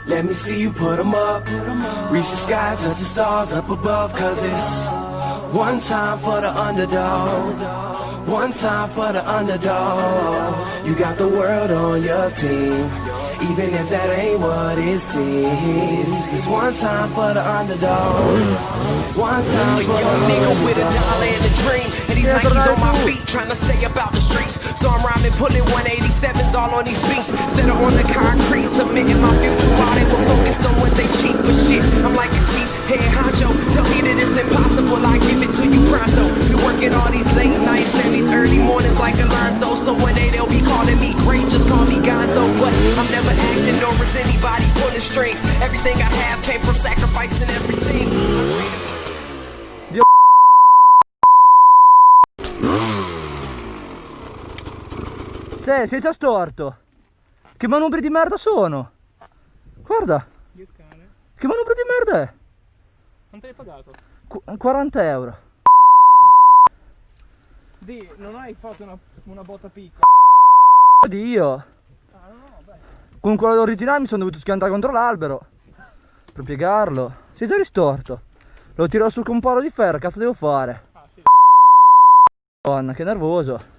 Let me see you put 'em up. Reach the sky, touch the stars up above. Cause it's one time for the underdog. One time for the underdog. You got the world on your team, even if that ain't what it seems. It's one time for the underdog. One time for the underdog. Nigga with a dollar and a dream, and these Nikes on my feet, trying to stay about the streets. So I'm rhyming, pulling 187s all on these beats. Instead of on the concrete, submitting my future while they were focused on what they cheat. But shit, I'm like a cheap head honcho. Tell me that it's impossible, I give it to you pronto. Be working all these late nights and these early mornings like Alonzo. So one day they'll be calling me great, just call me Gonzo. But I'm never acting nor is anybody pulling strings. Everything I have came from sacrificing everything. Sei già storto. Che manubri di merda sono? Guarda. Che manubri di merda è? Quanto hai pagato? 40 euro. Di, non hai fatto una botta piccola? Dio. Ah no, beh. Con quello originale mi sono dovuto schiantare contro l'albero per piegarlo. Si è già ristorto. Lo tiro su con un palo di ferro, cazzo devo fare? Ah sì. Madonna, che nervoso.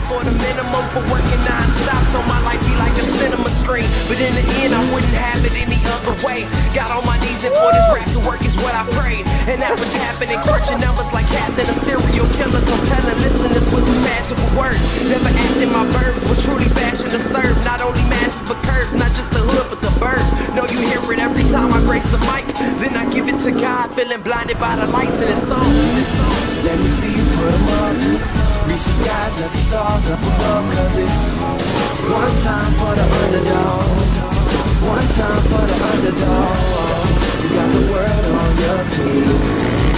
For the minimum for working non-stop, so my life be like a cinema screen. But in the end, I wouldn't have it any other way. Got on my knees and for this rap to work is what I prayed. And that was happening, crunching numbers like Captain, a serial killer, compelling listeners with his fashionable words. Never acting my verbs, but truly fashion to serve. Not only masses, but curves, not just the hood, but the birds. Know you hear it every time I grace the mic. Then I give it to God, feeling blinded by the lights in his song. Let me see you put 'em up. Reach the sky, touch the stars up above. Cause it's one time for the underdog. One time for the underdog. You got the world on your team,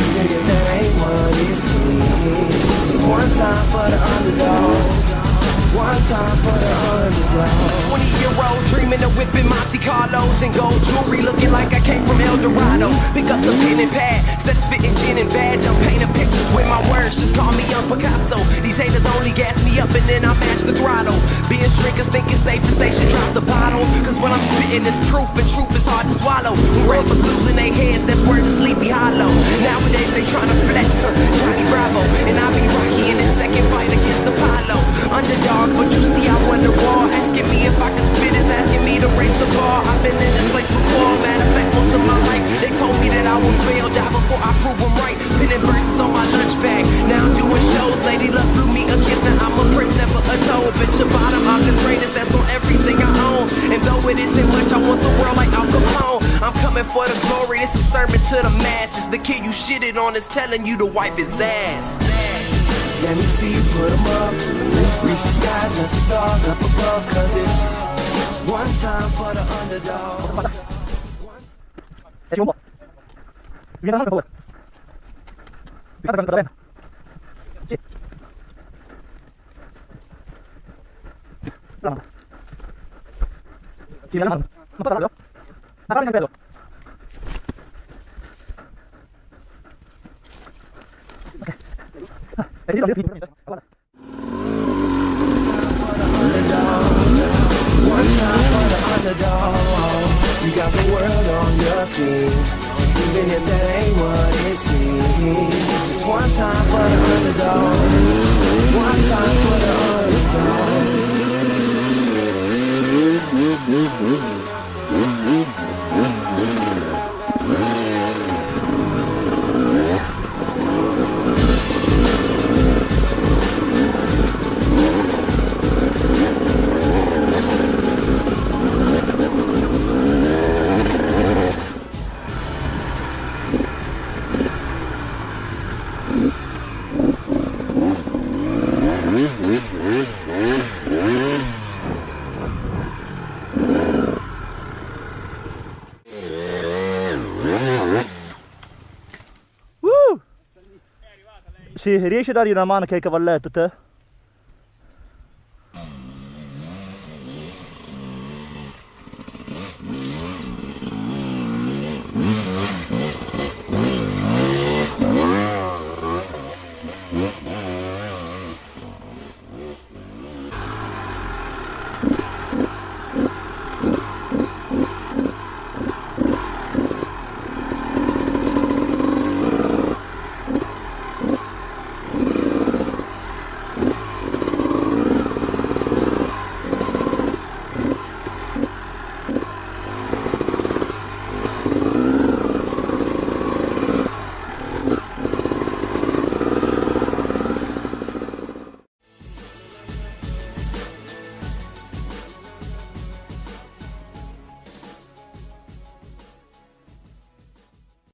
even if that ain't what it seems. It's one time for the underdog. One time for the underdog. 20-year-old dreaming of whipping Monte Carlos and gold jewelry, looking like I came from El Dorado. Pick up the pen and pad, instead of spitting gin and badge, I'm painting pictures with my words. Just call me young Picasso. These haters only gas me up and then I match the throttle. Being strickers think it's safe to say should drop the bottle. Cause when I'm spitting is proof, and truth is hard to swallow. When rappers losing their heads, that's word to Sleepy Hollow. Nowadays they trying to flex, Johnny Bravo. And I be Rocky in his second fight against Apollo. Underdog, but you see I won the war. Asking me if I can spit is asking me to raise the bar. I've been in this place before, matter of fact most of my life. They told me that I would fail, die before I prove them right. Pinning verses on my lunch bag, now I'm doing shows. Lady Luck blew me a kiss, now I'm a prince, never a toe. Bitch, your bottom, I'm the greatest, that's on everything I own. And though it isn't much, I want the world like Al Capone. I'm coming for the glory, this is a sermon to the masses. The kid you shitted on is telling you to wipe his ass. Let me see you put 'em up. Reach the sky, touch the stars up above. Cause it's one time for the underdog. Un po'. Vieni avanti, per favore. Guarda bene. Sì. La mano. Sì, la mano. Non passa l'albero. La mano in bello. Ok. E io guarda. One time for the underdog. You got the world on your team, even if that ain't what it seems. It's one time for the underdog. One time for the underdog. Sì, riesci a dargli una mano che hai il cavalletto te?